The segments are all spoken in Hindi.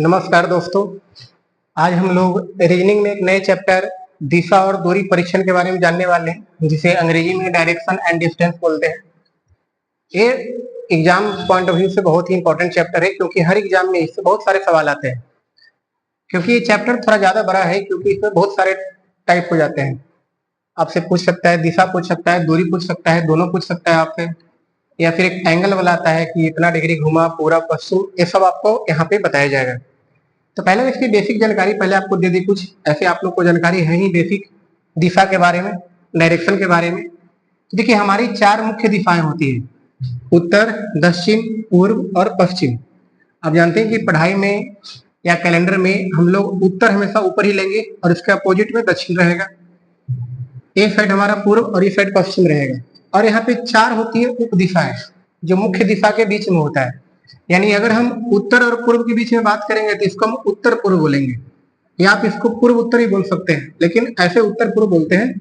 नमस्कार दोस्तों। आज हम लोग रीजनिंग में एक नए चैप्टर दिशा और दूरी परीक्षण के बारे में जानने वाले हैं, जिसे अंग्रेजी में डायरेक्शन एंड डिस्टेंस बोलते हैं। ये एग्जाम पॉइंट ऑफ व्यू से बहुत ही इंपॉर्टेंट चैप्टर है, क्योंकि हर एग्जाम में इससे बहुत सारे सवाल आते हैं। क्योंकि ये चैप्टर थोड़ा ज्यादा बड़ा है, क्योंकि इसमें बहुत सारे टाइप हो जाते हैं। आपसे पूछ सकता है, दिशा पूछ सकता है, दूरी पूछ सकता है, दोनों पूछ सकता है आपसे, या फिर एक एंगल वाला आता है कि इतना डिग्री घुमा पूरा पश्चिम, ये सब आपको यहाँ पे बताया जाएगा। तो पहले इसकी बेसिक जानकारी पहले आपको दे दी। कुछ ऐसे आप लोग को जानकारी है ही बेसिक दिशा के बारे में, डायरेक्शन के बारे में। देखिए, हमारी 4 मुख्य दिशाएं होती है, उत्तर, दक्षिण, पूर्व और पश्चिम। आप जानते हैं कि पढ़ाई में या कैलेंडर में हम लोग उत्तर हमेशा ऊपर ही लेंगे और इसके अपोजिट में दक्षिण रहेगा। ये साइड हमारा पूर्व और ये साइड पश्चिम रहेगा। और यहाँ पे 4 होती है उप दिशाएं, जो मुख्य दिशा के बीच में होता है। यानी अगर हम उत्तर और पूर्व के बीच में बात करेंगे तो इसको हम उत्तर पूर्व बोलेंगे, या आप इसको पूर्व उत्तर ही बोल सकते हैं, लेकिन ऐसे उत्तर पूर्व बोलते हैं।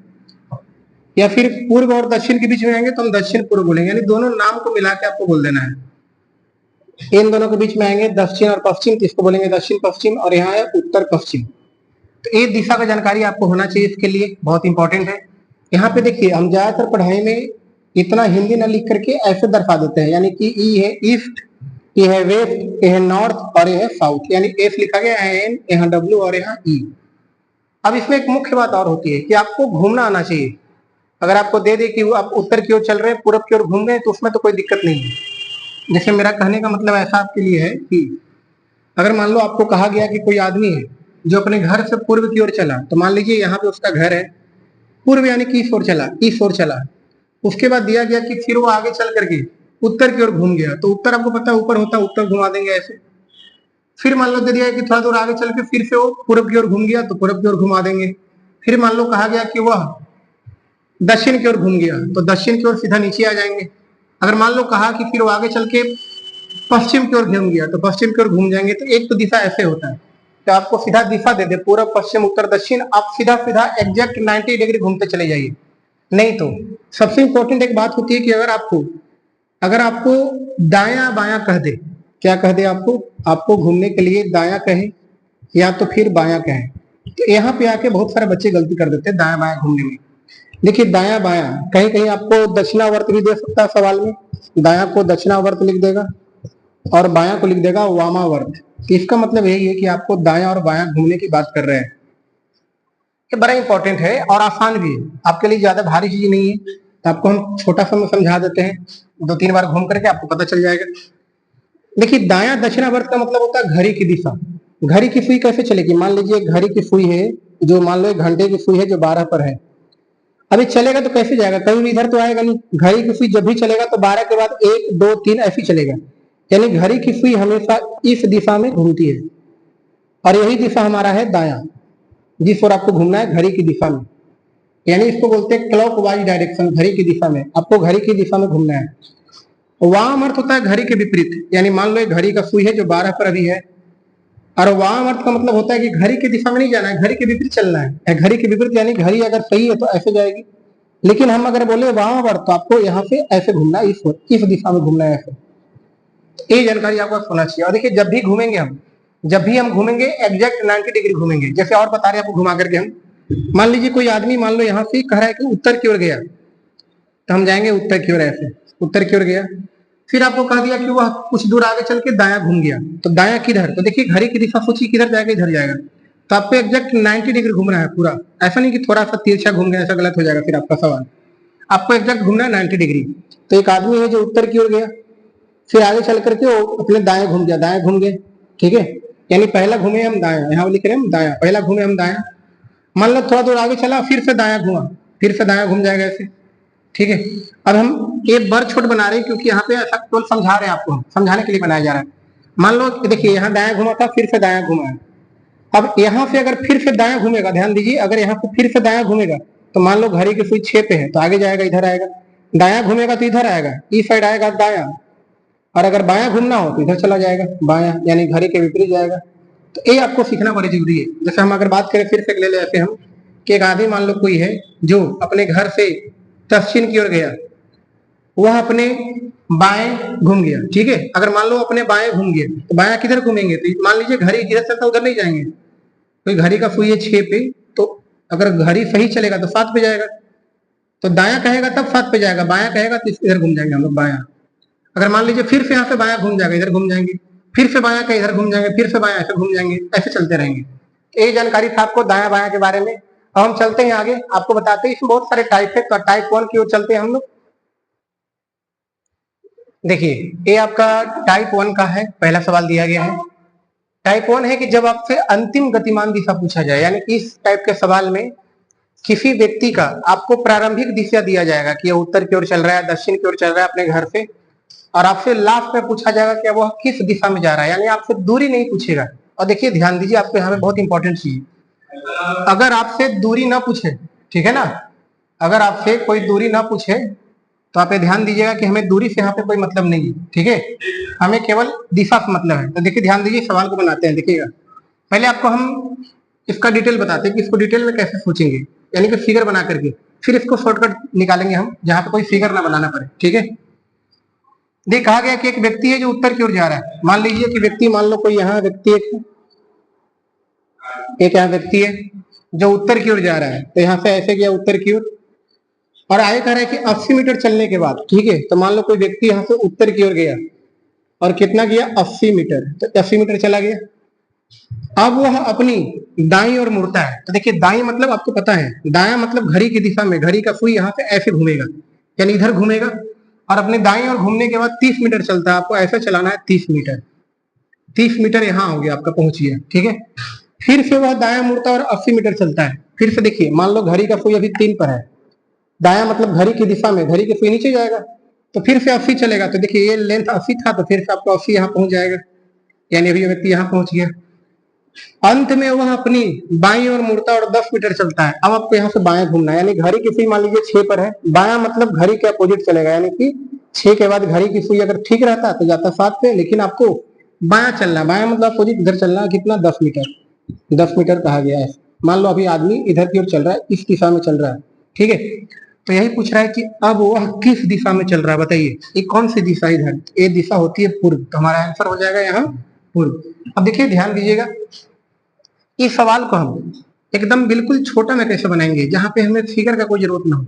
या फिर पूर्व और दक्षिण के बीच में आएंगे तो हम दक्षिण पूर्व बोलेंगे। यानी दोनों नाम को मिला के आपको बोल देना है। इन दोनों के बीच में आएंगे दक्षिण और पश्चिम, तो इसको बोलेंगे दक्षिण पश्चिम, और यहाँ है उत्तर पश्चिम। तो ये दिशा का जानकारी आपको होना चाहिए, इसके लिए बहुत इंपॉर्टेंट है। यहाँ पे देखिए, हम ज्यादातर पढ़ाई में इतना हिंदी ना लिख करके ऐसे दर्शा देते हैं, यानी कि ई है ईस्ट, ये है वेस्ट, ये है नॉर्थ और ये है साउथ। यानी एस लिखा गया है एन, यहाँ डब्ल्यू और यहाँ ई। अब इसमें एक मुख्य बात और होती है कि आपको घूमना आना चाहिए। अगर आपको दे दे कि आप उत्तर की ओर चल रहे हैं, पूरब की ओर घूम गए, तो उसमें तो कोई दिक्कत नहीं है। जैसे मेरा कहने का मतलब ऐसा आपके लिए है कि अगर मान लो आपको कहा गया कि कोई आदमी है जो अपने घर से पूर्व की ओर चला, तो मान लीजिए यहाँ पे उसका घर है, पूर्व यानी कि इस ओर चला, इस ओर चला। उसके बाद दिया गया कि फिर वो आगे चल करके उत्तर की ओर घूम गया, तो उत्तर आपको पता है ऊपर होता है, उत्तर घुमा देंगे ऐसे। फिर मान लो दे दिया कि थोड़ा दूर आगे चल के फिर से वो पूर्व की ओर घूम गया, तो पूर्व की ओर घुमा देंगे। फिर मान लो कहा गया कि वह दक्षिण की ओर घूम गया, तो दक्षिण की ओर सीधा नीचे आ जाएंगे। अगर मान लो कहा कि फिर वो आगे चल के पश्चिम की ओर घूम गया, तो पश्चिम की ओर घूम जाएंगे। तो एक तो दिशा ऐसे होता है कि आपको सीधा दिशा दे दे, पूर्व पश्चिम उत्तर दक्षिण, आप सीधा सीधा एग्जैक्ट 90 डिग्री घूमते चले जाइए। नहीं तो सबसे इंपॉर्टेंट एक बात होती है कि अगर आपको दाया बाया कह दे, क्या कह दे आपको घूमने के लिए दाया कहे या तो फिर बाया कहे, तो यहाँ पे आके बहुत सारे बच्चे गलती कर देते हैं दाया बाया घूमने में। देखिए, दाया बाया कहीं कहीं आपको दक्षिणावर्त भी दे सकता है सवाल में। दाया को दक्षिणावर्त लिख देगा और बाया को लिख देगा वामावर्त। इसका मतलब यही है कि आपको दाया और बाया घूमने की बात कर रहे हैं। ये बड़ा इंपॉर्टेंट है और आसान भी है, आपके लिए ज्यादा भारी चीज नहीं है। तो आपको हम छोटा सा समझा देते हैं, 2-3 बार घूम करके आपको पता चल जाएगा। देखिए, दाया दक्षिणावर्त का मतलब होता है घड़ी की दिशा। घड़ी की सुई कैसे चलेगी? मान लीजिए घड़ी की सुई है, जो मान लो एक घंटे की सुई है जो 12 पर है। अभी चलेगा तो कैसे जाएगा? कभी भी इधर तो आएगा नहीं। घड़ी की सुई जब भी चलेगा तो 12 के बाद 1 2 3 ऐसे चलेगा। यानी घड़ी की सुई हमेशा इस दिशा में घूमती है, और यही दिशा हमारा है दाया, जिस ओर आपको घूमना है घड़ी की दिशा में। यानी इसको बोलते हैं क्लॉकवाइज डायरेक्शन। घड़ी की दिशा में आपको घड़ी की दिशा में घूमना है। वाम अर्थ होता है घड़ी के विपरीत। यानी मान लो एक घड़ी का सुई है जो 12 पर अभी है, और वाम अर्थ का मतलब होता है कि घड़ी की दिशा में नहीं जाना है, घड़ी के विपरीत चलना है। घड़ी के विपरीत यानी घड़ी अगर सही है तो ऐसे जाएगी, लेकिन हम अगर बोले वाम अर्थ तो आपको यहाँ से ऐसे घूमना है, इस दिशा में घूमना है ऐसे। ये जानकारी आपको होना चाहिए। और देखिए, जब भी हम घूमेंगे एग्जैक्ट 90 डिग्री घूमेंगे। जैसे और बता रहे हैं आपको घुमा करके, हम मान लीजिए कोई आदमी मान लो यहाँ से कह रहा है कि उत्तर की ओर गया, तो हम जाएंगे उत्तर की ओर, ऐसे उत्तर की ओर गया। फिर आपको कह दिया कि वह कुछ दूर आगे चल के दाया घूम गया, तो दाया किधर? तो देखिए, घड़ी की दिशा सोचिए किधर जाएगा, इधर जाएगा। तो आपको एग्जैक्ट 90 डिग्री घूमना है पूरा, ऐसा नहीं कि थोड़ा सा तिरछा घूम गया, ऐसा गलत हो जाएगा फिर आपका सवाल। आपको एग्जैक्ट घूमना है 90 डिग्री। तो एक आदमी है जो उत्तर की ओर गया, फिर आगे चल करके वो अपने दाएं घूम गया, दाएं घूम गए, ठीक है। यानी पहला घूमे हम दाया, यहाँ लिख रहे हैं हम दाया, पहला घूमे हम दाया। मान लो थोड़ा दूर आगे चला, फिर से दाया घुमा, फिर से दाया घूम जाएगा ऐसे, ठीक है। अब हम एक बार छोट बना रहे हैं, क्योंकि यहाँ पे ऐसा केवल समझा रहे हैं, आपको समझाने के लिए बनाया जा रहा है। मान लो देखिए, यहाँ दाया घुमा था, फिर से दाया घुमा है। अब यहाँ से अगर फिर से दाया घूमेगा, ध्यान दीजिए, अगर यहाँ से फिर से दाया घूमेगा तो मान लो घड़ी की सुई 6 पे है, तो आगे जाएगा इधर आएगा। दाया घूमेगा तो इधर आएगा, इस साइड आएगा दाया। और अगर बाया घूमना हो तो इधर चला जाएगा बाया, यानी घड़ी के विपरीत जाएगा। तो ये आपको सीखना बड़ी जरूरी है। जैसे हम अगर बात करें, फिर से ले ले ऐसे हम कि एक आदमी मान लो कोई है जो अपने घर से दक्षिण की ओर गया, वह अपने बाएं घूम गया, ठीक है। अगर मान लो अपने बाएं घूम गए तो बायां किधर घूमेंगे, तो मान लीजिए घड़ी जिधर चलता उधर नहीं जाएंगे, कोई घड़ी का सुई है 6 पे, तो अगर घड़ी सही चलेगा तो 7 पे जाएगा, तो दायां कहेगा तब 7 पे जाएगा, बायां कहेगा तो इधर घूम जाएंगे हम लोग बायां। अगर मान लीजिए फिर से यहाँ से बायां घूम जाएगा, इधर घूम जाएंगे, फिर से बायां का इधर घूम जाएंगे, फिर से बायां ऐसे घूम जाएंगे, ऐसे चलते रहेंगे। ये जानकारी था आपको दायां बायां के बारे में। अब हम चलते हैं आगे, आपको बताते हैं इसमें बहुत सारे टाइप है, तो टाइप 1 की ओर चलते हैं हम लोग। देखिए ये आपका टाइप 1 का है, पहला सवाल दिया गया है। टाइप 1 है कि जब आपसे अंतिम गतिमान दिशा पूछा जाए, यानी कि इस टाइप के सवाल में किसी व्यक्ति का आपको प्रारंभिक दिशा दिया जाएगा कि यह उत्तर की ओर चल रहा है, दक्षिण की ओर चल रहा है अपने घर से, और आपसे लास्ट में पूछा जाएगा कि वह किस दिशा में जा रहा है, यानी आपसे दूरी नहीं पूछेगा। और देखिए ध्यान दीजिए, आपको यहाँ पे बहुत इंपॉर्टेंट चीज, अगर आपसे दूरी ना पूछे, ठीक है ना, अगर आपसे कोई दूरी ना पूछे तो आप ये ध्यान दीजिएगा कि हमें दूरी से यहाँ पे कोई मतलब नहीं है, ठीक है, हमें केवल दिशा से मतलब है। तो देखिए ध्यान दीजिए, सवाल को बनाते हैं, देखिएगा। पहले आपको हम इसका डिटेल बताते हैं कि इसको डिटेल में कैसे सोचेंगे, यानी कि फिगर बना करके, फिर इसको शॉर्टकट निकालेंगे हम, जहां पे कोई फिगर ना बनाना पड़े, ठीक है। देख कहा गया कि एक व्यक्ति है जो उत्तर की ओर जा रहा है। मान लीजिए कि व्यक्ति, मान लो कोई यहाँ व्यक्ति एक यहाँ व्यक्ति है जो उत्तर की ओर जा रहा है, तो यहाँ से ऐसे गया उत्तर की ओर, और आगे कह रहा है कि 80 मीटर चलने के बाद, ठीक है, तो मान लो कोई व्यक्ति यहाँ से उत्तर की ओर गया और कितना गया 80 मीटर, तो 80 मीटर चला गया। अब वह अपनी दाई ओर मुड़ता है, तो देखिए दाई मतलब आपको पता है, दाया मतलब घड़ी की दिशा में, घड़ी का सुई यहाँ से ऐसे घूमेगा, यानी इधर घूमेगा, और अपने दाई ओर घूमने के बाद 30 मीटर चलता है, आपको ऐसा चलाना है 30 मीटर, 30 मीटर यहाँ हो गया आपका, पहुंच गया, ठीक है। फिर से वह दाया मुड़ता है और 80 मीटर चलता है। फिर से देखिए, मान लो घड़ी का सुई अभी 3 पर है, दाया मतलब घड़ी की दिशा में, घड़ी के सुई नीचे जाएगा, तो फिर से 80 चलेगा, तो देखिए ये लेंथ 80 था, तो फिर से आपको 80 यहाँ पहुंच जाएगा, यानी अभी व्यक्ति यहाँ पहुंच गया। अंत में वह अपनी बाईं ओर मुड़ता और 10 मीटर चलता है। अब आपको यहाँ से बाएं घूमना है, यानी घड़ी की सुई मान लीजिए 6 पर है, बाया मतलब घड़ी के अपोजिट चलेगा, यानी कि 6 के बाद घड़ी की सुई अगर ठीक रहता तो जाता 7 पे, लेकिन आपको बाया चलना है, बाया मतलब अपोजिट इधर चलना है, कितना 10 मीटर, 10 मीटर कहा गया है। मान लो अभी आदमी इधर की ओर चल रहा है, इस दिशा में चल रहा है, ठीक है, तो यही पूछ रहा है कि अब वह किस दिशा में चल रहा है, बताइए ये कौन सी दिशा, इधर ये दिशा होती है पूर्व, तो हमारा आंसर हो जाएगा यहाँ पूर्व। अब देखिए ध्यान दीजिएगा, इस सवाल को हम एकदम बिल्कुल छोटा में कैसे बनाएंगे, जहां पे हमें फिगर का कोई जरूरत ना हो,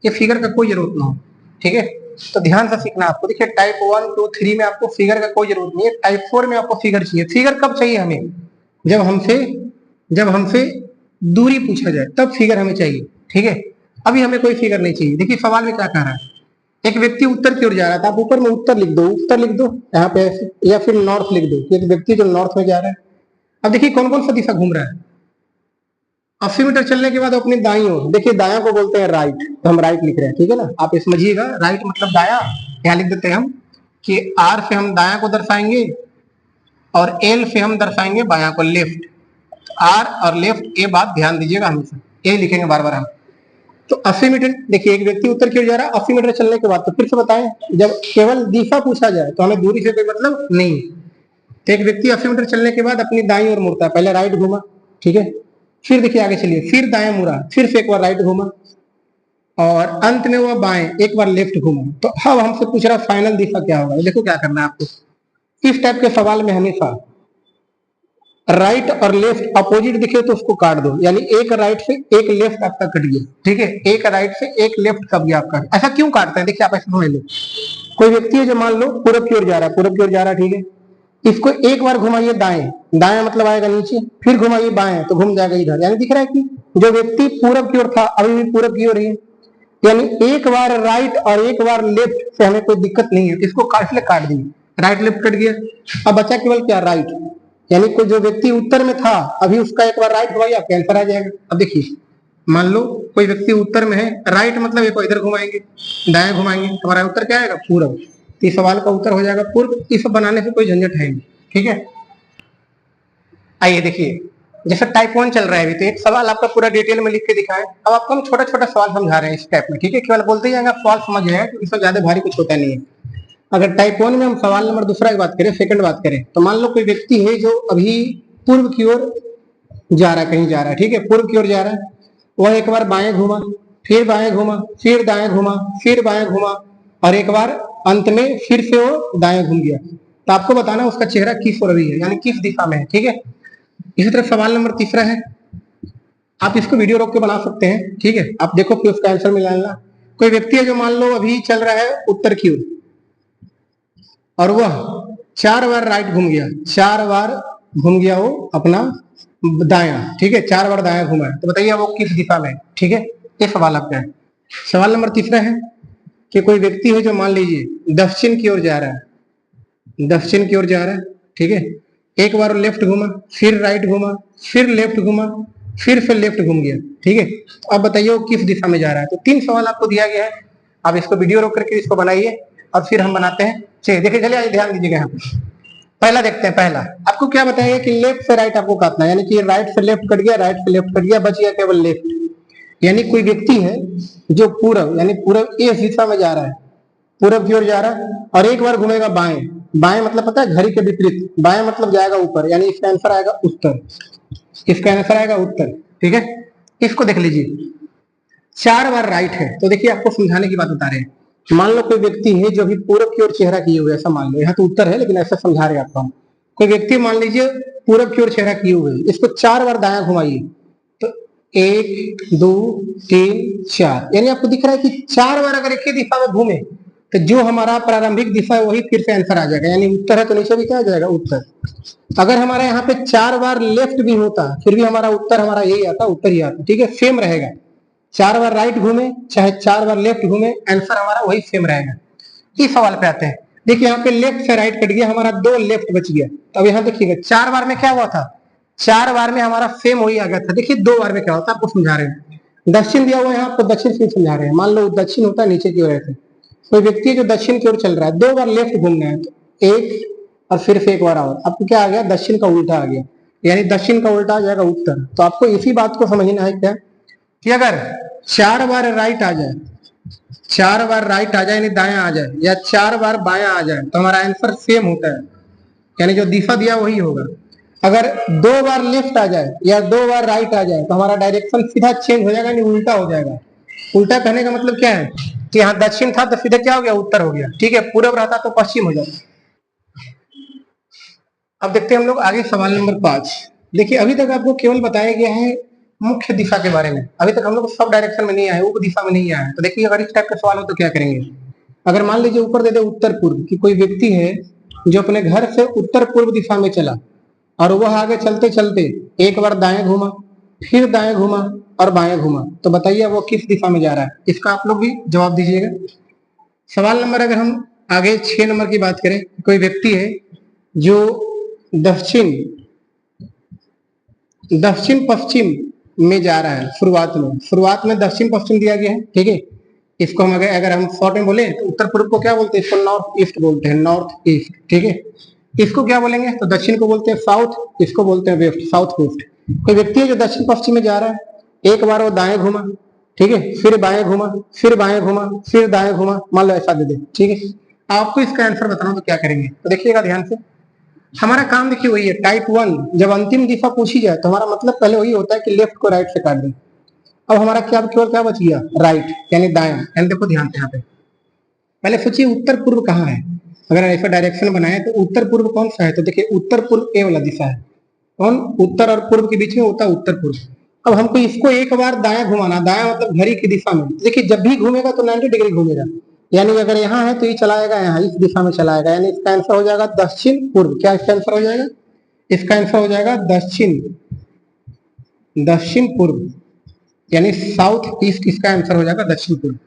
ये फिगर का कोई जरूरत ना हो, ठीक है। तो ध्यान से सीखना आपको। देखिए टाइप 1, 2, 3 में आपको फिगर का कोई जरूरत नहीं है, टाइप 4 में आपको फिगर चाहिए। फिगर कब चाहिए हमें, जब हमसे दूरी पूछा जाए तब फिगर हमें चाहिए, ठीक है। अभी हमें कोई फिगर नहीं चाहिए। देखिए सवाल में क्या कह रहा है, एक व्यक्ति उत्तर की ओर जा रहा था, आप ऊपर में उत्तर लिख दो, उत्तर लिख दो यहाँ पे, या फिर नॉर्थ लिख दो, एक व्यक्ति जो नॉर्थ में जा रहा है। अब देखिए कौन कौन सा दिशा घूम रहा है, 80 मीटर चलने के बाद अपनी दाईं ओर, देखिए दाया को बोलते हैं राइट, तो हम राइट लिख रहे हैं, ठीक है ना, आप समझिएगा, राइट मतलब दाया। यहाँ लिख देते हैं हम कि आर से हम दाया को दर्शाएंगे और एल से हम दर्शाएंगे बाया को, लेफ्ट। आर और लेफ्ट, ये बात ध्यान दीजिएगा, हमेशा ये लिखेंगे बार बार हम। तो 80 मीटर, देखिए एक व्यक्ति उत्तर की ओर जा रहा है 80 मीटर चलने के बाद, तो फिर से बताएं, जब केवल दिशा पूछा जाए तो हमें दूरी से कोई मतलब नहीं। तो एक व्यक्ति 80 मीटर चलने के बाद अपनी दाईं ओर मुड़ता है, पहले राइट घूमा, ठीक है, फिर देखिए आगे चलिए, फिर दाएं मुड़ा, फिर से एक बार राइट घूमा, और अंत में वह बाएं एक बार लेफ्ट घूमा। तो अब हमसे पूछ रहा फाइनल दिशा क्या होगा, देखो क्या करना है आपको। इस टाइप के सवाल में हमेशा राइट और लेफ्ट अपोजिट दिखे तो उसको काट दो, यानी एक राइट से एक लेफ्ट आपका कट गया, ठीक है, एक राइट से एक लेफ्ट कट गया आपका। ऐसा क्यों काटते हैं, देखिए आप ऐसा समझ लो, कोई व्यक्ति है जो मान लो पूरब की ओर जा रहा है, पूरब की ओर जा रहा है, ठीक है, इसको एक बार घुमाइए दाएं, दाएं मतलब आएगा नीचे, फिर घुमाइए बाएं तो घूम जाएगा इधर, यानी दिख रहा है कि जो व्यक्ति पूरब की ओर था अभी भी पूरब की ओर है, यानी एक बार राइट और एक बार लेफ्ट से हमें कोई दिक्कत नहीं है, इसको काट दिए, राइट लेफ्ट कट गया। अब बचा केवल क्या, राइट, यानी कोई जो व्यक्ति उत्तर में था अभी उसका एक बार राइट हुआ, आपका आंसर आ जाएगा। अब देखिए मान लो कोई व्यक्ति उत्तर में है, राइट मतलब एक इधर घुमाएंगे, दाएं घुमाएंगे, हमारा उत्तर क्या आएगा, पूरब। इस सवाल का उत्तर हो जाएगा पूर्व। इस बनाने से कोई झंझट है नहीं, ठीक है। आइए देखिए, जैसे टाइप 1 चल रहा है अभी, तो एक सवाल आपका पूरा डिटेल में लिख के दिखाएं। अब आपको हम छोटा छोटा सवाल समझा रहे हैं इस टाइप में, ठीक है, केवल बोलते जाएंगे आप सवाल समझ जाएगा, तो इसमें ज्यादा भारी कुछ होता नहीं है। अगर टाइप 1 में हम सवाल नंबर दूसरा की बात करें, सेकंड बात करें, तो मान लो कोई व्यक्ति है जो अभी पूर्व की ओर जा रहा है, कहीं जा रहा है, ठीक है, पूर्व की ओर जा रहा है, वह एक बार बाएं घूमा, फिर बाएं घूमा, फिर दाएं घूमा, फिर बाएं घूमा, और एक बार अंत में फिर से वो दाएं घूम गया, तो आपको बताना उसका चेहरा किस ओर है, यानी किस दिशा में है। ठीक है, इसी तरह सवाल नंबर तीसरा है, आप इसको वीडियो रोक के बना सकते हैं। ठीक है, आप देखो फिर उसका आंसर मिलाना। कोई व्यक्ति है जो मान लो अभी चल रहा है उत्तर की ओर, और वह 4 बार राइट घूम गया, 4 बार घूम गया वो अपना दाया। ठीक है, 4 बार दाया घूमा है, तो बताइए वो किस दिशा में। ठीक है, ये सवाल आपका है। सवाल नंबर तीसरा है कि कोई व्यक्ति है जो मान लीजिए दक्षिण की ओर जा रहा है, दक्षिण की ओर जा रहा है। ठीक है, एक बार लेफ्ट घूमा, फिर राइट घूमा, फिर लेफ्ट घूमा, फिर से लेफ्ट घूम गया। ठीक है, अब बताइए वो किस दिशा में जा रहा है। तो 3 सवाल आपको दिया गया है, आप इसको वीडियो रोक करके इसको बनाइए और फिर हम बनाते हैं। चलिए देखिए, चलिए ध्यान दीजिएगा यहाँ पे। पहला देखते हैं, पहला आपको क्या बताइए कि लेफ्ट से राइट आपको काटना है, यानी कि राइट से लेफ्ट कट गया, राइट से लेफ्ट कट गया, बच गया केवल लेफ्ट। यानी कोई व्यक्ति है जो पूरब, यानी पूरब इस दिशा में जा रहा है, पूरब की ओर जा रहा है, और एक बार घूमेगा बाएं। बाएं मतलब पता है घड़ी के विपरीत, बाएं मतलब जाएगा ऊपर, यानी इसका आंसर आएगा उत्तर, इसका आंसर आएगा उत्तर। ठीक है, इसको देख लीजिए, 4 बार राइट है, तो देखिए आपको समझाने की बात बता रहे हैं। मान लो कोई व्यक्ति है जो अभी पूरब की ओर चेहरा किए हुए, ऐसा मान लो, यहाँ तो उत्तर है लेकिन ऐसा समझा रहे हैं आपको हम। कोई व्यक्ति मान लीजिए पूरब की ओर चेहरा किए हुए, इसको 4 बार दाया घुमाइए, तो 1 2 3 4, यानी आपको दिख रहा है कि 4 बार अगर एक ही दिशा में घूमे तो जो हमारा प्रारंभिक दिशा है वही फिर से आंसर आ जाएगा, यानी उत्तर है तो नीचे भी क्या आ जाएगा, उत्तर। अगर हमारे यहाँ पे 4 बार लेफ्ट भी होता फिर भी हमारा उत्तर हमारा यही आता, उत्तर ही आता। ठीक है, सेम रहेगा, 4 बार राइट घूमे चाहे 4 बार लेफ्ट घूमे, आंसर हमारा वही सेम रहेगा। इस सवाल पे आते हैं, देखिए यहाँ पे लेफ्ट से राइट कट गया, हमारा 2 लेफ्ट बच गया। तो अब यहाँ देखिएगा 4 बार में क्या हुआ था, 4 बार में हमारा सेम वही आ गया था। देखिए 2 बार में क्या होता है आपको समझा रहे हैं। दक्षिण दिया हुआ है, आपको दक्षिण से समझा रहे हैं। मान लो दक्षिण होता है नीचे की ओर है, कोई व्यक्ति जो दक्षिण की ओर चल रहा है, 2 बार लेफ्ट घूमना है, तो एक और फिर से एक बार और, आपको क्या आ गया, दक्षिण का उल्टा आ गया, यानी दक्षिण का उल्टा आ जाएगा उत्तर। तो आपको इसी बात को समझना है क्या कि अगर 4 बार राइट आ जाए, 4 बार राइट आ जाए यानी दायां आ जाए, या 4 बार बायां आ जाए, तो हमारा आंसर सेम होता है, यानी जो दिशा दिया वही होगा। अगर 2 बार लेफ्ट आ जाए या 2 बार राइट आ जाए तो हमारा डायरेक्शन सीधा चेंज हो जाएगा, यानी उल्टा हो जाएगा। उल्टा कहने का मतलब क्या है कि यहाँ दक्षिण था तो सीधे क्या हो गया, उत्तर हो गया। ठीक है, पूरब रहता तो पश्चिम हो जाता। अब देखते हैं हम लोग आगे सवाल नंबर 5। देखिए अभी तक आपको केवल बताया गया है मुख्य दिशा के बारे में, अभी तक हम लोग सब डायरेक्शन में नहीं आए, उप दिशा में नहीं आए। तो देखिए अगर इस टाइप का सवाल हो तो क्या करेंगे। अगर मान लीजिए ऊपर दे दे उत्तर पूर्व, कि कोई व्यक्ति है जो अपने घर से उत्तर पूर्व दिशा में चला, और वह आगे चलते चलते एक बार दाएं घूमा, फिर दाएं घूमा और बाएं घूमा, तो बताइए वो किस दिशा में जा रहा है। इसका आप लोग भी जवाब दीजिएगा। सवाल नंबर अगर हम आगे 6 नंबर की बात करें, कोई व्यक्ति है जो दक्षिण दक्षिण पश्चिम में जा रहा है, शुरुआत में दक्षिण पश्चिम दिया गया है। ठीक है, इसको हम अगर हम शॉर्ट में बोले तो उत्तर पूर्व को क्या बोलते हैं, इसको नॉर्थ ईस्ट बोलते हैं, नॉर्थ ईस्ट। ठीक है, इसको क्या बोलेंगे तो दक्षिण को बोलते हैं साउथ, इसको बोलते हैं वेस्ट, साउथ वेस्ट। कोई व्यक्ति है जो दक्षिण पश्चिम में जा रहा है, एक बार वो दाएं घूमा, ठीक है, फिर बाएं घूमा, फिर बाएं घूमा, फिर दाएं घूमा, मान लो ऐसा दे दे। ठीक है, आपको इसका आंसर बताना तो क्या करेंगे, तो देखिएगा ध्यान से। हमारा काम देखिए वही है, टाइप 1 जब अंतिम दिशा पूछी जाए तो हमारा मतलब पहले वही होता है कि लेफ्ट को राइट से काट दें। अब हमारा क्या केवल क्या बच गया, राइट यानी दाएं। यानी देखो ध्यान से यहाँ पे पहले सोचिए उत्तर पूर्व कहाँ है। अगर ऐसा डायरेक्शन बनाए तो उत्तर पूर्व कौन सा है, तो देखिए उत्तर पूर्व ए वाला दिशा है। कौन, उत्तर और पूर्व के बीच में होता है उत्तर पूर्व। अब हमको इसको एक बार दायां घुमाना, दायां मतलब घड़ी की दिशा में। देखिए जब भी घूमेगा तो 90 डिग्री घूमेगा, यानी अगर यहाँ है तो ये चलाएगा यहाँ, इस दिशा में चलाएगा, यानी इसका आंसर हो जाएगा दक्षिण पूर्व। क्या इसका आंसर हो जाएगा, इसका आंसर हो जाएगा दक्षिण पूर्व, यानी साउथ ईस्ट। इसका आंसर हो जाएगा दक्षिण पूर्व।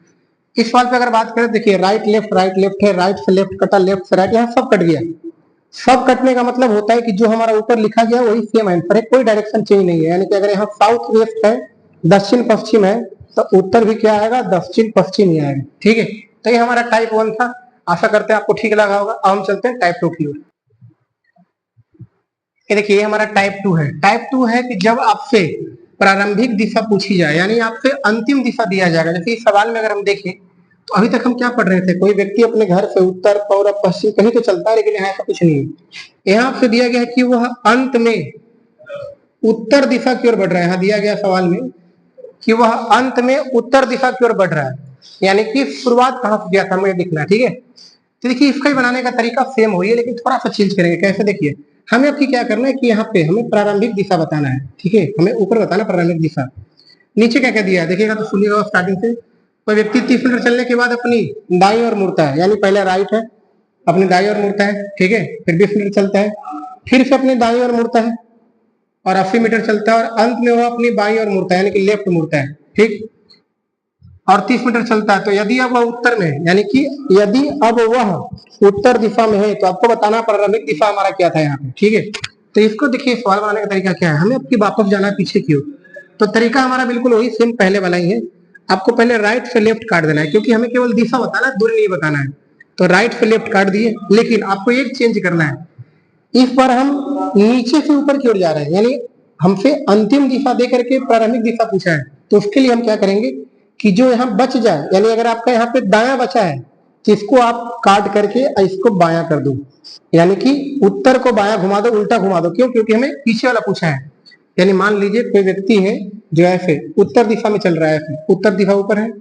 इस सवाल पे अगर बात करें, देखिए राइट लेफ्ट है, राइट से लेफ्ट कटा, लेफ्ट से राइट, यहाँ सब कट गया। सब कटने का मतलब होता है कि जो हमारा ऊपर लिखा गया वही सेम आंसर है, कोई डायरेक्शन चेंज नहीं है। यानी कि अगर यहाँ साउथ वेस्ट है, दक्षिण पश्चिम है, तो उत्तर भी क्या आएगा, दक्षिण पश्चिम ही आएगा। ठीक है, तो ये हमारा टाइप 1 था। आशा करते हैं आपको ठीक लगा होगा। अब हम चलते हैं टाइप 2 की ओर। ये देखिए ये हमारा टाइप 2 है। टाइप 2 है कि जब आपसे प्रारंभिक दिशा पूछी जाए, यानी आपसे अंतिम दिशा दिया जाएगा। जैसे इस सवाल में अगर हम देखें तो अभी तक हम क्या पढ़ रहे थे, कोई व्यक्ति अपने घर से उत्तर पूर्व पश्चिम कहीं तो चलता है, लेकिन यहाँ ऐसा कुछ नहीं है। यहाँ आपसे दिया गया है कि वह अंत में उत्तर दिशा की ओर बढ़ रहा है। यहाँ दिया गया सवाल में कि वह अंत में उत्तर दिशा की ओर बढ़ रहा है, यानी कि शुरुआत कहाँ से किया था हमें दिखना है। ठीक है, तो देखिए इसका ही बनाने का तरीका सेम वही है, लेकिन थोड़ा सा चेंज करेंगे। कैसे? देखिए हमें अब क्या करना है कि यहाँ पे हमें प्रारंभिक दिशा बताना है, ठीक है, हमें ऊपर बताना प्रारंभिक दिशा। नीचे क्या क्या दिया है देखिएगा तो सुनिएगा स्टार्टिंग से। कोई व्यक्ति 30 मीटर चलने के बाद अपनी दाई ओर मुड़ता है, यानी पहले राइट है, अपनी दाई ओर मुड़ता है, ठीक है, फिर 20 मीटर चलता है, फिर से अपनी दाई ओर मुड़ता है और 80 मीटर चलता है, और अंत में वो अपनी बाई ओर मुड़ता है, यानी कि लेफ्ट मुड़ता है, ठीक, और 30 मीटर चलता है। तो यदि अब वह उत्तर में है, यानी कि यदि अब वह उत्तर दिशा में है, तो आपको बताना प्रारंभिक दिशा हमारा क्या था यहाँ पे, ठीक है। तो इसको देखिए सवाल बनाने का तरीका क्या है, हमें आपकी वापस जाना है पीछे की ओर। तो तरीका हमारा बिल्कुल वही सेम पहले वाला ही है। आपको पहले राइट से लेफ्ट काट देना है, क्योंकि हमें केवल दिशा बताना है, दूरी नहीं बताना है। तो राइट से लेफ्ट काट दिए, लेकिन आपको एक चेंज करना है, इस बार हम नीचे से ऊपर की ओर जा रहे हैं, यानी हमसे अंतिम दिशा दे करके प्रारंभिक दिशा पूछा है। तो उसके लिए हम क्या करेंगे कि जो यहाँ बच जाए, यानी अगर आपका यहाँ पे दाया बचा है तो इसको आप काट करके इसको बाया कर दो, यानी कि उत्तर को बाया घुमा दो, उल्टा घुमा दो। क्यों? क्योंकि हमें पीछे वाला पूछा है। यानी मान लीजिए कोई व्यक्ति है जो ऐसे उत्तर दिशा में चल रहा है, ऐसे उत्तर दिशा ऊपर है,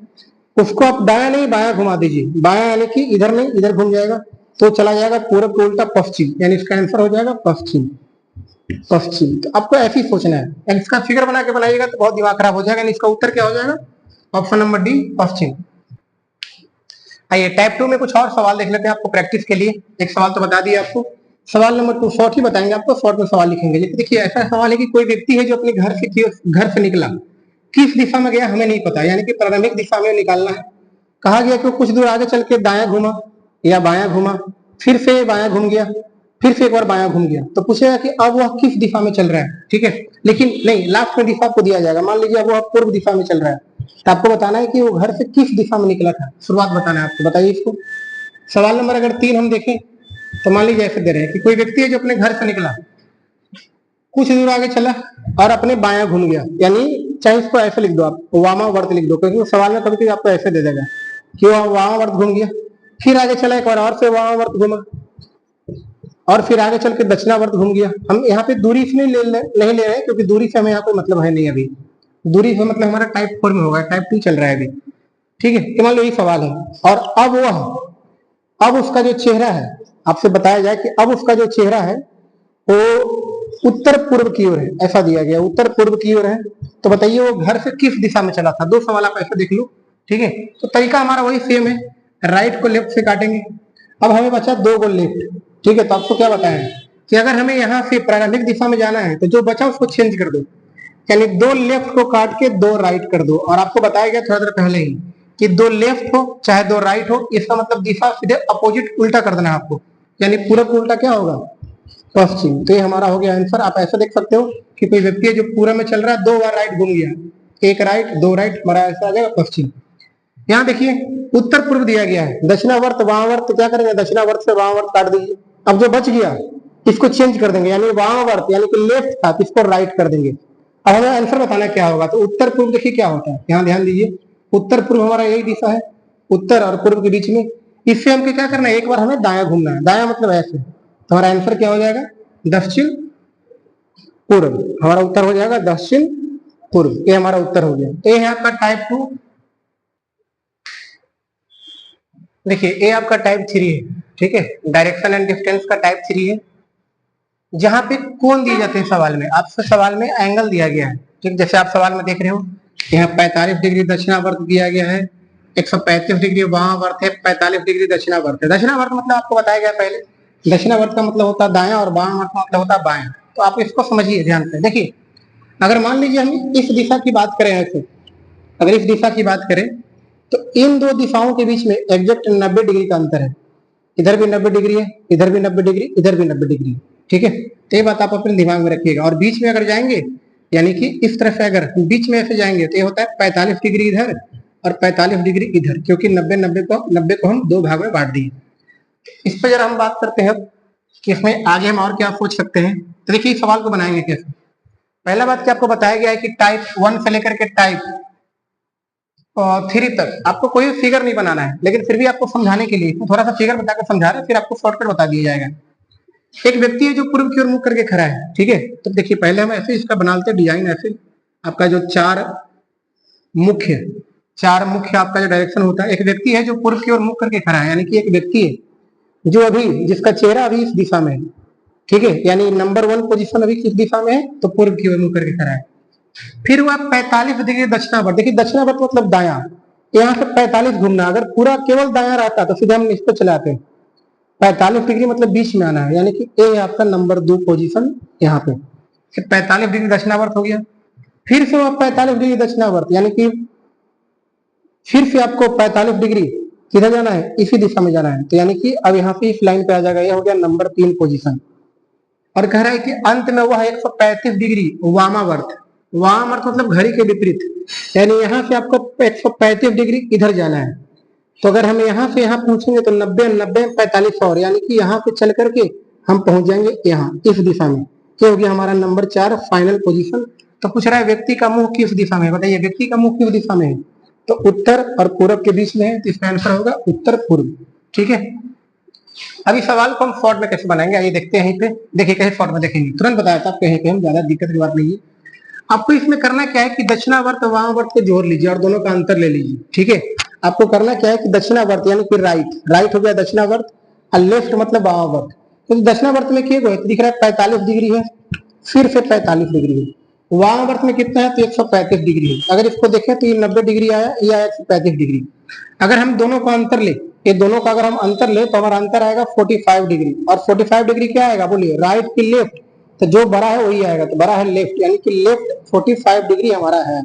उसको आप दाया नहीं बाया घुमा दीजिए। बाया यानी कि इधर नहीं, इधर घूम जाएगा, तो चला जाएगा पूरब को उल्टा पश्चिम, यानी इसका आंसर हो जाएगा पश्चिम। पश्चिम, तो आपको ऐसे ही सोचना है। इसका फिगर बना के बनाइएगा तो बहुत दिमाग खराब हो जाएगा। इसका उत्तर क्या हो जाएगा? ऑप्शन नंबर डी, पश्चिम। आइए टाइप 2 में कुछ और सवाल देख लेते हैं आपको प्रैक्टिस के लिए। एक सवाल तो बता दिया आपको, सवाल नंबर 2 शॉर्ट ही बताएंगे आपको, शॉर्ट में सवाल लिखेंगे। देखिए ऐसा सवाल है कि कोई व्यक्ति है जो अपने घर से निकला, किस दिशा में गया हमें नहीं पता, यानी कि प्रारंभिक दिशा में निकालना है। कहा गया कि कुछ दूर आगे चल के दाया घूमा या बाया घूमा, फिर से बाया घूम गया, फिर से एक बार बाया घूम गया। तो पूछेगा कि अब वह किस दिशा में चल रहा है, ठीक है। लेकिन नहीं, लास्ट में दिशा आपको दिया जाएगा। मान लीजिए अब वह पूर्व दिशा में चल रहा है, तो आपको बताना है कि वो घर से किस दिशा में निकला था, शुरुआत बताना है आपको। बताइए इसको। सवाल नंबर अगर 3 हम देखें तो मान लीजिए ऐसे दे रहे हैं कि कोई व्यक्ति है जो अपने घर से निकला, कुछ दूर आगे चला और अपने बाया घूम गया, यानी चाहे इसको ऐसे लिख दो आप, वामावर्त लिख दो, क्योंकि सवाल में कभी कभी आपको ऐसे दे देगा कि वह वामावर्त घूम गया, फिर आगे चला एक बार और से वामावर्त घूमा, और फिर आगे चल के दक्षिणावर्त घूम गया। हम यहाँ पे दूरी इसलिए नहीं ले रहे हैं क्योंकि दूरी से हमें यहाँ कोई मतलब है नहीं अभी। दूरी से मतलब हमारा टाइप 4 में होगा, टाइप 2 चल रहा है अभी, ठीक है। कि मान लो यही सवाल है, और अब उसका जो चेहरा है, आपसे बताया जाए कि अब उसका जो चेहरा है वो उत्तर पूर्व की ओर है, ऐसा दिया गया, उत्तर पूर्व की ओर है। तो बताइए वो घर से किस दिशा में चला था। 2 सवाल आप ऐसे देख लो, ठीक है। तो तरीका हमारा वही सेम है, राइट को लेफ्ट से काटेंगे। अब हमें बचा 2 गो लेफ्ट, ठीक है। तो आपको क्या बताया कि अगर हमें यहाँ से प्रारंभिक दिशा में जाना है तो जो बचा उसको चेंज कर दो, यानी 2 लेफ्ट को काट के 2 राइट कर दो। और आपको बताया गया थोड़ा देर पहले ही कि 2 लेफ्ट हो चाहे 2 राइट हो, इसका मतलब दिशा सीधे अपोजिट उल्टा कर देना है आपको, यानी पूरब को उल्टा क्या होगा? पश्चिम। तो ये हमारा हो गया आंसर। आप ऐसा देख सकते हो कि कोई व्यक्ति है जो पूरब में चल रहा है, 2 बार राइट घूम गया, एक राइट 2 राइट, हमारा ऐसा आ जाएगा पश्चिम। यहाँ देखिए उत्तर पूर्व दिया गया है, दक्षिणावर्त वामावर्त क्या करेंगे? दक्षिणावर्त से वामावर्त काट दीजिए। अब जो बच गया इसको चेंज कर देंगे, यानी वामावर्त यानी कि लेफ्ट था, इसको राइट कर देंगे। अब हमें आंसर बताना क्या होगा। तो उत्तर पूर्व देखिए क्या होता है, यहाँ ध्यान दीजिए, उत्तर पूर्व हमारा यही दिशा है, उत्तर और पूर्व के बीच में। इससे हमको क्या करना है, एक बार हमें दाया घूमना है, दाया मतलब ऐसे। तो हमारा आंसर क्या हो जाएगा? दक्षिण पूर्व। हमारा उत्तर हो जाएगा दक्षिण पूर्व, ये हमारा उत्तर हो गया। ये है आपका टाइप 2। देखिए ये आपका टाइप 3 है, ठीक है, डायरेक्शन एंड डिस्टेंस का टाइप 3 है। जहां पे कोण दिए जाते हैं सवाल में, आपसे सवाल में एंगल दिया गया है, ठीक। जैसे आप सवाल में देख रहे हो यहाँ 45 डिग्री दक्षिणावर्त दिया गया है, 135 डिग्री वामावर्त है, 45 डिग्री दक्षिणावर्त है। दक्षिणावर्त मतलब आपको बताया गया पहले, दक्षिणावर्त का मतलब होता है दाया और वामावर्त का मतलब होता है बाया। तो आप इसको समझिए ध्यान से। देखिए अगर मान लीजिए हम इस दिशा की बात करें ऐसे, अगर इस दिशा की बात करें तो इन 2 दिशाओं के बीच में एग्जैक्ट 90 डिग्री का अंतर है। इधर भी 90 डिग्री है, इधर भी 90 डिग्री, इधर भी 90 डिग्री, ठीक है। तो ये बात आप अपने दिमाग में रखिएगा। और बीच में अगर जाएंगे, यानी कि इस तरह से अगर बीच में ऐसे जाएंगे तो ये होता है 45 डिग्री इधर और 45 डिग्री इधर, क्योंकि 90 को हम 2 भाग में बांट दिए। इस पर जरा हम बात करते हैं कि इसमें आगे हम और क्या सोच सकते हैं। तो देखिए इस सवाल को बनाएंगे कैसे। पहला बात क्या आपको बताया गया है कि टाइप 1 से लेकर के टाइप 3 तक आपको कोई फिगर नहीं बनाना है, लेकिन फिर भी आपको समझाने के लिए थोड़ा सा फिगर बताकर समझा रहे हैं, फिर आपको शॉर्टकट बता दिया जाएगा। एक व्यक्ति है जो पूर्व की ओर मुख करके खड़ा है, ठीक है। तो देखिए पहले हम ऐसे इसका बनाते डिजाइन ऐसे, आपका जो चार मुख्य आपका जो डायरेक्शन होता है, एक व्यक्ति है जो पूर्व की ओर मुख करके खड़ा है, यानी कि एक व्यक्ति है जो अभी जिसका चेहरा अभी इस दिशा में है, ठीक है, यानी नंबर 1 पोजीशन अभी किस दिशा में है, तो पूर्व की ओर मुंह करके खड़ा है। फिर वह 45 डिग्री दक्षिणावर्त, देखिए दक्षिणावर्त मतलब दायां, यहाँ से 45 घूमना, अगर पूरा केवल दायां रहता तो सीधे हम इस पे चले आते। 45 डिग्री मतलब बीच में आना है, यानी कि ए है आपका नंबर 2 पोजीशन यहाँ पे। 45 डिग्री दक्षिणावर्त हो गया। फिर से वह 45 डिग्री दक्षिणावर्त, यानी कि फिर से आपको 45 डिग्री किधर जाना है, इसी दिशा में जाना है, तो यानी कि अब यहाँ से इस लाइन पे आ जाएगा, यह हो गया नंबर 3 पोजीशन। और कह रहा है कि अंत में वह 135 डिग्री वामावर्त, वामावर्त मतलब घड़ी के विपरीत, यानी यहाँ से आपको 135 डिग्री इधर जाना है। तो अगर हम यहाँ से यहाँ पहुंचेंगे तो 90 90 45 और, यानी कि यहाँ से चल करके हम पहुंच जाएंगे यहाँ इस दिशा में। ये हो गया हमारा नंबर 4 फाइनल पोजीशन। तो पूछ रहा है व्यक्ति का मुंह किस दिशा में है, बताइए व्यक्ति का मुंह किस दिशा में है, तो उत्तर और पूर्व के बीच में है, तो इसका आंसर होगा उत्तर पूर्व। ठीक है, अभी सवाल को हम शॉर्ट में कैसे बनाएंगे आइए देखते हैं। यहीं पे देखिए कैसे शॉर्ट में देखेंगे, तुरंत बताया था कहीं पे हम, ज्यादा दिक्कत की बात नहीं है। आपको इसमें करना क्या है कि दक्षिणावर्त वामावर्त को जोड़ लीजिए और दोनों का अंतर ले लीजिए। ठीक है, आपको करना क्या है कि दक्षिणावर्त यानी कि राइट, राइट हो गया दक्षिणावर्त, और लेफ्ट मतलब वामावर्त। तो दक्षिणावर्त में क्या दिख रहा है 45 डिग्री है, फिर से 45 डिग्री है, वामावर्त में कितना है तो 135 डिग्री है। अगर इसको देखें तो ये 90 डिग्री आया, ये आया 135 डिग्री। अगर हम दोनों का अंतर ले, ये दोनों का अगर हम अंतर ले तो हमारा अंतर आएगा 45 डिग्री। और 45 डिग्री क्या आएगा बोलिए, राइट की लेफ्ट, तो जो बड़ा है वही आएगा, तो बड़ा है लेफ्ट, यानी कि लेफ्ट 45 डिग्री हमारा है।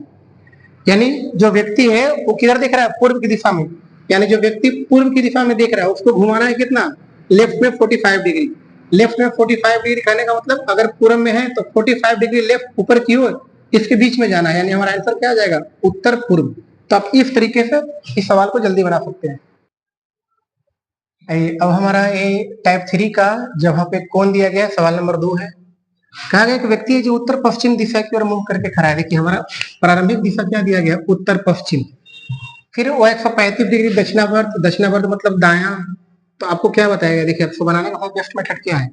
यानी जो व्यक्ति है वो किधर देख रहा है, पूर्व की दिशा में, यानी जो व्यक्ति पूर्व की दिशा में देख रहा है उसको घुमाना है कितना, लेफ्ट में 45 डिग्री। लेफ्ट में 45 डिग्री कहने का मतलब अगर पूर्व में है तो 45 डिग्री लेफ्ट ऊपर की ओर, इसके बीच में जाना है, यानी हमारा आंसर क्या आ जाएगा, उत्तर पूर्व। तो आप इस तरीके से इस सवाल को जल्दी बना सकते हैं। अब हमारा ये टाइप 3 का जहाँ पे कोण दिया गया सवाल नंबर 2 है। कहा गया एक व्यक्ति है जो उत्तर पश्चिम दिशा की ओर मुंह करके खड़ा है। देखिए हमारा प्रारंभिक दिशा क्या दिया गया, उत्तर पश्चिम। फिर वो 135 डिग्री दक्षिणावर्त, दक्षिणावर्त मतलब दायां। तो आपको क्या बताएगा, देखिए आपको बनाने का बेस्ट मेथड क्या है,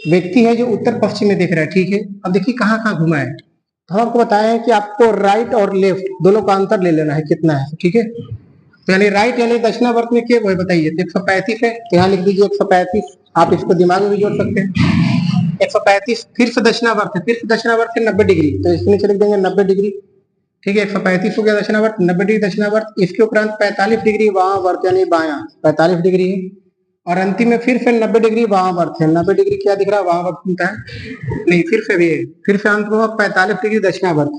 व्यक्ति है जो उत्तर पश्चिम में देख रहा है। ठीक है, अब देखिए कहाँ कहाँ घुमा है, तो हम आपको बताया है कि आपको राइट और लेफ्ट दोनों का अंतर ले लेना है कितना है। ठीक है, तो यानी राइट यानी दक्षिणावर्त में क्या वो बताइए, 135 है, तो यहाँ लिख दीजिए 135। आप इसको दिमाग में भी जोड़ सकते हैं 135। फिर से दक्षिणावर्त है, फिर से दक्षिणावर्त है 90 डिग्री, तो इसके नीचे लिख देंगे 90 डिग्री। ठीक है, 135 हो गया दक्षिणावर्त, 90 डिग्री दक्षिणावर्त, इसके उपरांत 45 डिग्री वामावर्त यानी बायां 45 डिग्री है, और अंतिम में फिर से 90 डिग्री वामावर्त है। 90 डिग्री क्या दिख रहा है, वामावर्त मिलता है नहीं, फिर से भी है, फिर से अंत में 45 डिग्री दक्षिणावर्त,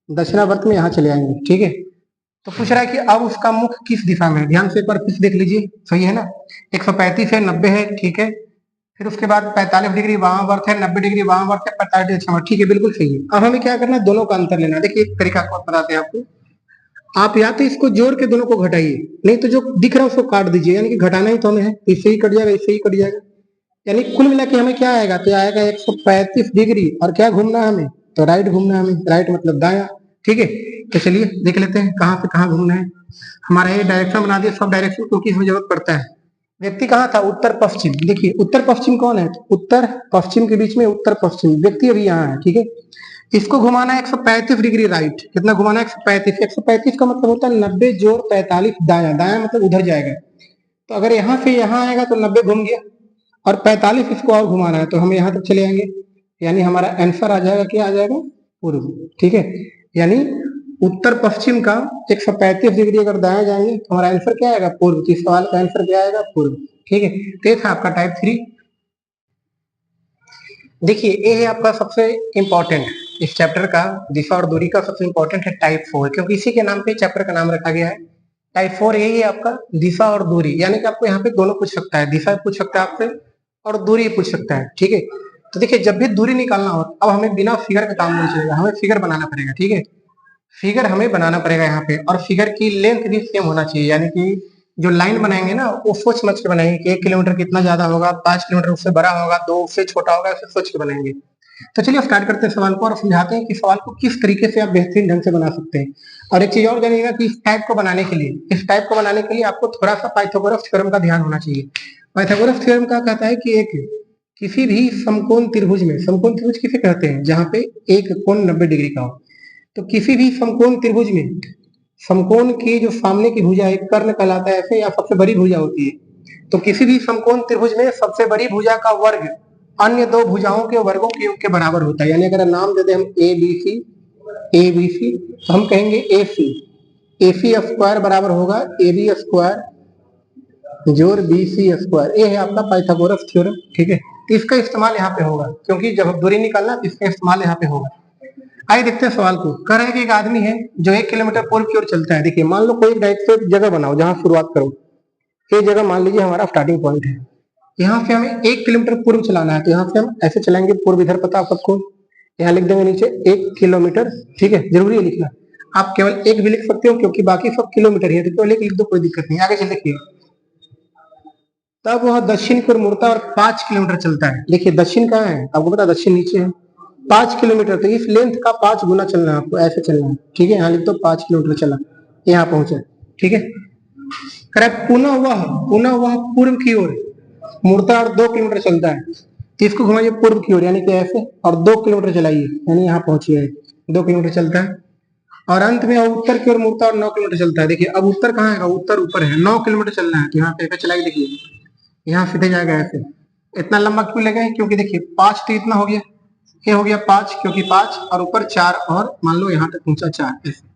दक्षिणावर्त में यहाँ चले आएंगे। ठीक है, तो पूछ रहा है कि अब उसका मुख किस दिशा में है, ध्यान से एक बार फिर देख लीजिए, सही है ना, 135 है, 90 है, ठीक है, फिर उसके बाद 45 डिग्री वामावर्त है, 90 डिग्री वामावर्त है, 45 डिग्री दक्षिणावर्त, ठीक है बिल्कुल सही है। अब हमें क्या करना है, दोनों का अंतर लेना है। देखिए एक तरीका को बताते हैं आपको, आप या तो इसको जोड़ के दोनों को घटाइए, नहीं तो जो दिख रहा है उसको काट दीजिए, यानी कि घटाना ही तो हमें है, इससे ही कट जाएगा, इससे ही कट जाएगा, यानी कुल मिला के हमें क्या आएगा, तो आएगा 135 डिग्री, और क्या घूमना है हमें, तो राइट घूमना है हमें, राइट मतलब दाया। ठीक है, तो चलिए देख लेते हैं कहाँ से कहाँ घूमना है। हमारा ये डायरेक्शन बना दिया, सब डायरेक्शन क्योंकि इसमें जरूरत पड़ता है। व्यक्ति कहाँ था, उत्तर पश्चिम। देखिए उत्तर पश्चिम कौन है, उत्तर पश्चिम के बीच में उत्तर पश्चिम, व्यक्ति अभी यहाँ है। ठीक है, इसको घुमाना है 135 डिग्री राइट, कितना घुमाना है 135, 135 का मतलब होता है 90 जोड़ 45 दाया, दाया मतलब उधर जाएगा, तो अगर यहाँ से यहाँ आएगा तो 90 घूम गया, और 45 इसको और घुमाना है तो हम यहाँ तक चले आएंगे, यानी हमारा आंसर आ जाएगा, क्या आ जाएगा, पूर्व। ठीक है, यानी उत्तर पश्चिम का 135 डिग्री अगर दाया जाएंगे तो हमारा आंसर क्या आएगा, पूर्व। इस सवाल का आंसर क्या आएगा, पूर्व। ठीक है, तो ये था आपका टाइप 3। देखिए ये है आपका सबसे इंपॉर्टेंट इस चैप्टर का, दिशा और दूरी का सबसे इंपॉर्टेंट है टाइप 4, क्योंकि इसी के नाम पे चैप्टर का नाम रखा गया है। टाइप 4 यही है आपका, दिशा और दूरी, यानी कि आपको यहाँ पे दोनों पूछ सकता है, दिशा पूछ सकता है आपसे और दूरी पूछ सकता है। ठीक है, तो देखिए जब भी दूरी निकालना हो, अब हमें बिना फिगर का काम नहीं चलेगा, हमें फिगर बनाना पड़ेगा। ठीक है, फिगर हमें बनाना पड़ेगा यहाँ पे, और फिगर की लेंथ भी सेम होना चाहिए, यानी कि जो लाइन बनाएंगे ना वो सोच समझ के बनाएंगे कि 1 किलोमीटर कितना ज्यादा होगा, 5 किलोमीटर उससे बड़ा होगा, 2 उससे छोटा होगा, ऐसे सोच के बनाएंगे। तो चलिए स्टार्ट करते हैं सवाल को, और समझाते हैं कि सवाल को किस तरीके से आप बेहतरीन ढंग से बना सकते हैं। और एक चीज और जानिएगा कि इस टाइप को बनाने के लिए, इस टाइप को बनाने के लिए आपको थोड़ा सा पाइथागोरस थ्योरम का ध्यान होना चाहिए। पाइथागोरस थ्योरम क्या कहता है कि एक किसी भी समकोण त्रिभुज में, समकोण त्रिभुज किसे कहते हैं, जहाँ पे एक कोण 90 डिग्री का हो, तो किसी भी समकोण त्रिभुज में समकोण की जो सामने की भुजा है कर्ण कहलाता है ऐसे, या सबसे बड़ी भुजा होती है, तो किसी भी समकोण त्रिभुज में सबसे बड़ी भुजा का वर्ग अन्य दो भुजाओं के वर्गों के योग के बराबर होता है। यानी अगर नाम दे दे हम ए बी सी तो हम कहेंगे ए सी स्क्वायर बराबर होगा ए बी स्क्वायर जोड़ बी सी स्क्वायर। ये है आपका पाइथागोरस थ्योरम, ठीक है। तो इसका इस्तेमाल यहाँ पे होगा, क्योंकि जब दूरी निकालना तो इसका इस्तेमाल यहाँ पे होगा। आइए देखते हैं सवाल को। कह रहे हैं कि एक आदमी है जो 1 किलोमीटर पूर्व की ओर चलता है। देखिए मान लो कोई डायरेक्ट जगह बनाओ जहां शुरुआत करो। ये जगह मान लीजिए हमारा स्टार्टिंग पॉइंट है। यहाँ से हमें 1 किलोमीटर पूर्व चलाना है, तो यहाँ से हम ऐसे चलाएंगे, पूर्व इधर पता आप सबको, यहाँ लिख देंगे नीचे 1 किलोमीटर, ठीक है। जरूरी है लिखना, आप केवल एक भी लिख सकते हो क्योंकि बाकी सब किलोमीटर ही है, तो केवल एक लिख दो, कोई दिक्कत नहीं। आगे चल देखिए, तब वह दक्षिण की ओर मुड़ता और 5 किलोमीटर चलता है। देखिए दक्षिण कहाँ है आपको पता, दक्षिण नीचे है। 5 किलोमीटर, तो इस लेंथ का 5 गुना चलना है आपको, ऐसे चलना है, ठीक है। यहाँ लिख दो 5 किलोमीटर चला, यहाँ पहुंचा, ठीक है। पुनः वह पूर्व की ओर मुड़ता और 2 किलोमीटर चलता है, तो इसको घुमाइए पूर्व की ओर, यानी कि ऐसे, और 2 किलोमीटर चलाइए, यानी यहाँ पहुंचिए, 2 किलोमीटर चलता है। और अंत में उत्तर की ओर मुड़ता और 9 किलोमीटर चलता है। देखिए अब उत्तर कहाँ है, उत्तर ऊपर है, 9 किलोमीटर चलना है, तो यहाँ पे चलाइए, देखिए यहाँ सीधे जाएगा ऐसे। इतना लंबा क्यों लगा है, क्योंकि देखिए 5 तो इतना हो गया, ये हो गया 5, क्योंकि 5 और ऊपर 4, और मान लो यहाँ तक पहुंचा 4, ऐसे,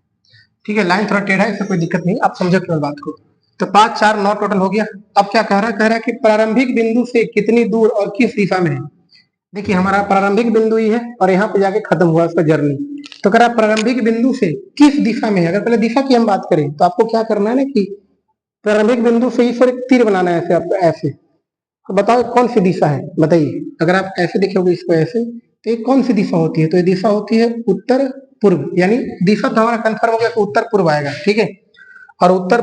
ठीक है। लाइन थोड़ा टेढ़ा है, इससे कोई दिक्कत नहीं, आप समझो केवल बात को। तो 5 4 9 टोटल हो गया। अब क्या कह रहा है कि प्रारंभिक बिंदु से कितनी दूर और किस दिशा में है। देखिए हमारा प्रारंभिक बिंदु ही है और यहाँ पे जाके खत्म हुआ उसका जर्नी। तो कह रहा प्रारंभिक बिंदु से किस दिशा में है। अगर पहले दिशा की हम बात करें तो आपको क्या करना है ना कि प्रारंभिक बिंदु से इस और एक तीर बनाना है ऐसे, आपको ऐसे। तो बताओ कौन सी दिशा है, बताइए। अगर आप ऐसे देखोगे इसको ऐसे, तो ये कौन सी दिशा होती है, तो ये दिशा होती है उत्तर पूर्व। यानी दिशा तो हमारा कंफर्म हो गया कि उत्तर पूर्व आएगा, ठीक है। और उत्तर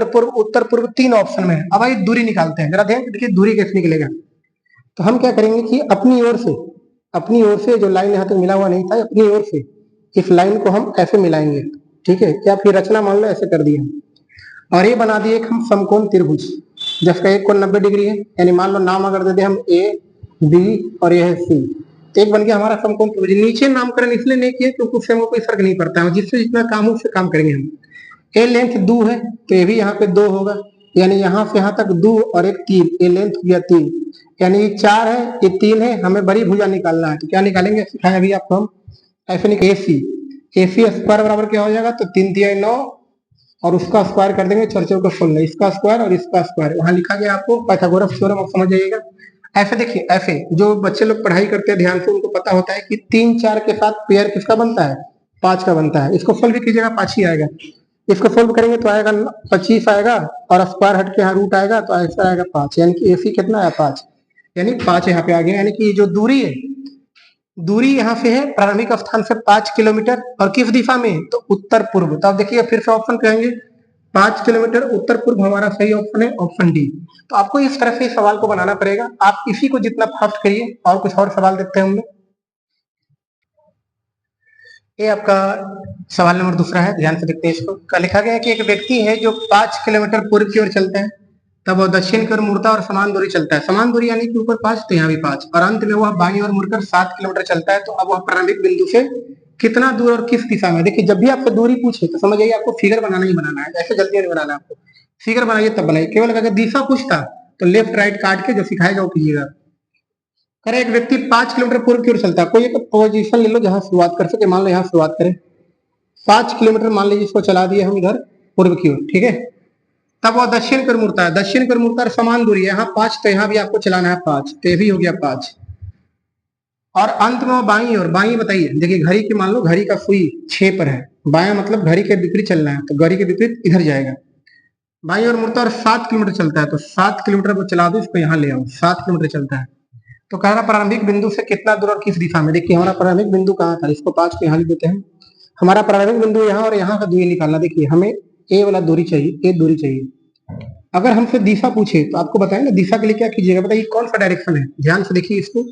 पूर्व 3 ऑप्शन में है। अब आइए दूरी निकालते हैं, जरा ध्यान देखिए दूरी कैसे निकलेगा। तो हम क्या करेंगे कि अपनी ओर से जो लाइन यहाँ तक मिला हुआ नहीं था, अपनी ओर से इस लाइन को हम ऐसे मिलाएंगे, ठीक है। क्या फिर रचना मान लो ऐसे कर दिए और ये बना दिए हम समकोण त्रिभुज, जिसका एक कोण 90 डिग्री है। यानी मान लो नाम अगर दे दे हम ए बी और ये है सी, तो एक बन गया हमारा समकोण त्रिभुज। नीचे नामकरण इसलिए नहीं किया क्योंकि उससे हमको कोई फर्क नहीं पड़ता है, जिससे जितना काम हो उससे काम करेंगे हम। ए लेंथ 2 है तो ये भी यहाँ पे 2 होगा, यानी यहाँ से यहाँ तक 2 और एक 3, ये लेंथ हो गया 3, यानी ये 4 है, ये 3 है। हमें बड़ी भुजा निकालना है, तो क्या निकालेंगे, सिखाया अभी आपको हम। ऐसे निकाल ए सी स्क्वायर बराबर क्या हो जाएगा, तो 3 3 9 और उसका स्क्वायर कर देंगे 4 4 16, इसका स्क्वायर और इसका स्क्वायर। वहां लिखा गया आपको पाइथागोरस थ्योरम, आप समझ जाइएगा। ऐसे देखिए, ऐसे जो बच्चे लोग पढ़ाई करते हैं ध्यान से उनको पता होता है कि 3 4 के साथ पेयर किसका बनता है, 5 का बनता है। इसको सोल्व कीजिएगा 5 ही आएगा। इसको सोल्व करेंगे तो आएगा 25 आएगा, और स्क्वायर हट के यहाँ रूट आएगा तो ऐसा आएगा 5, यानी कि एसी कितना है 5, यानी 5 यहाँ पे आ गया। यानी कि जो दूरी है, दूरी यहाँ से है प्रारंभिक स्थान से 5 किलोमीटर, और किस दिशा में, तो उत्तर पूर्व। तो आप देखिए फिर से ऑप्शन कहेंगे 5 किलोमीटर उत्तर पूर्व हमारा सही ऑप्शन है, ऑप्शन डी। तो आपको इस तरह से सवाल को बनाना पड़ेगा। आप इसी को जितना फास्ट करिए। और कुछ और सवाल देखते हैं हम लोग। ये आपका सवाल नंबर 2 है, ध्यान से देखते हैं इसको। क्या लिखा गया है कि एक व्यक्ति है जो 5 किलोमीटर पूर्व की ओर चलता है, तब वह दक्षिण की ओर मुड़ता और समान दूरी चलता है। समान दूरी यानी कि ऊपर 5 तो यहाँ भी 5, और अंत में वह बाईं ओर मुड़कर 7 किलोमीटर चलता है। तो अब वह प्रारंभिक बिंदु से कितना दूर और किस दिशा में। देखिए जब भी आपको दूरी पूछे तो समझ जाइए आपको फिगर बनाना ही बनाना है, ऐसे जल्दी नहीं बनाना है आपको। फिगर बनाइए तब बनाइए, केवल अगर दिशा पूछता तो लेफ्ट राइट काट के जो सिखाएगा वो कीजिएगा। अरे एक व्यक्ति 5 किलोमीटर पूर्व की ओर चलता है, कोई एक पोजीशन ले लो जहां शुरुआत कर सके। मान लो यहाँ शुरुआत करें 5 किलोमीटर, मान लीजिए इसको चला दिए हम इधर पूर्व की ओर, ठीक है। तब वह दक्षिण की ओर मुड़ता है, दक्षिण की ओर मुड़ता है, समान दूरी है, यहाँ 5 तो यहाँ भी आपको चलाना है 5, तो ये भी हो गया 5। और अंत में वो बाईं ओर, बाईं बताइए, देखिए घड़ी की, मान लो घड़ी का सुई 6 पर है, बायां मतलब घड़ी के विपरीत चलना है, तो घड़ी के विपरीत इधर जाएगा। बाईं ओर मुड़ता और 7 किलोमीटर चलता है, तो 7 किलोमीटर को चला दो, इसको यहाँ ले आओ, 7 किलोमीटर चलता है। तो कह रहा प्रारंभिक बिंदु से कितना दूर और किस दिशा में। देखिए हमारा प्रारंभिक बिंदु कहाँ था, इसको 5 को यहाँ लिख देते हैं। हमारा प्रारंभिक बिंदु यहाँ और यहाँ का दूरी निकालना। देखिए हमें ए वाला दूरी चाहिए, ए दूरी चाहिए। अगर हमसे दिशा पूछे तो आपको बताएं ना दिशा के लिए क्या कीजिएगा, बताइए कौन सा डायरेक्शन है, ध्यान से देखिए इसको।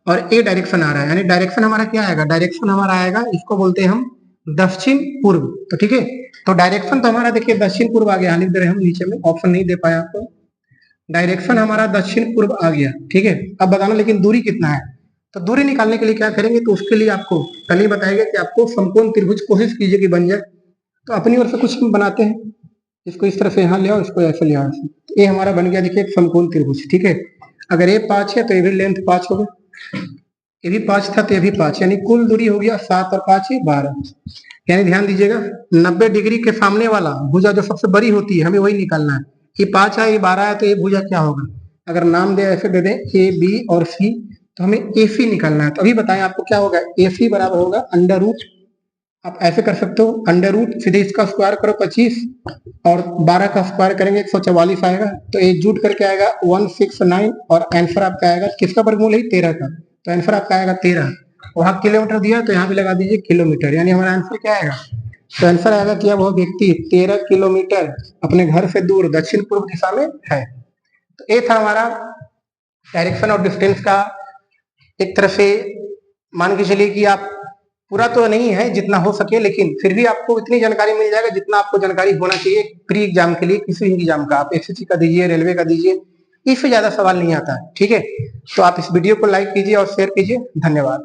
और ए डायरेक्शन आ रहा है, यानी डायरेक्शन हमारा क्या आएगा, डायरेक्शन हमारा आएगा, इसको बोलते हैं हम दक्षिण पूर्व। तो ठीक है, तो डायरेक्शन तो हमारा देखिए दक्षिण पूर्व आ गया, लिख दे रहे हम नीचे में, ऑप्शन नहीं दे पाए आपको। डायरेक्शन हमारा दक्षिण पूर्व आ गया, ठीक है। अब बताना लेकिन दूरी कितना है। तो दूरी निकालने के लिए क्या करेंगे, तो उसके लिए आपको कल ही बताएगा कि आपको समकोण त्रिभुज कोशिश कीजिए कि बन जाए। तो अपनी ओर से कुछ हम बनाते हैं, इसको इस तरह से यहाँ ले आओ, इसको ऐसे ले आओ, ये हमारा बन गया देखिए एक समकोण त्रिभुज, ठीक है। अगर ये 5 है तो ये भी लेंथ 5 होगा, ये भी 5 था तो ये भी 5, यानी कुल दूरी हो गया 7 और 5 12। यानी ध्यान दीजिएगा 90 डिग्री के सामने वाला भुजा जो सबसे बड़ी होती है हमें वही निकालना है। ये 5 है, ये 12 है, तो ये भुजा क्या होगा? अगर नाम दे ऐसे दे दें ए बी और सी, तो हमें ए सी निकालना है। तो अभी बताएं आपको क्या होगा? ए सी बराबर होगा अंडर रूट, आप ऐसे कर सकते हो, अंडर रूट सीधे इसका स्क्वायर करो 25 और 12 का स्क्वायर करेंगे 144 आएगा, तो एक जुट करके आएगा 169 और आंसर आपका आएगा किसका वर्गमूल है? 13 का, तो आंसर आपका आएगा 13। वहां किलोमीटर दिया तो यहाँ भी लगा दीजिए किलोमीटर, यानी हमारा आंसर क्या आएगा? तो आंसर आएगा कि वह व्यक्ति 13 किलोमीटर अपने घर से दूर दक्षिण पूर्व दिशा में है। तो ये था हमारा डायरेक्शन और डिस्टेंस का, एक तरह से मान के चलिए कि आप पूरा तो नहीं है जितना हो सके, लेकिन फिर भी आपको इतनी जानकारी मिल जाएगा जितना आपको जानकारी होना चाहिए प्री एग्जाम के लिए, किसी एग्जाम का, आप एसएससी का दीजिए, रेलवे का दीजिए, इससे ज्यादा सवाल नहीं आता है, ठीक है। तो आप इस वीडियो को लाइक कीजिए और शेयर कीजिए। धन्यवाद।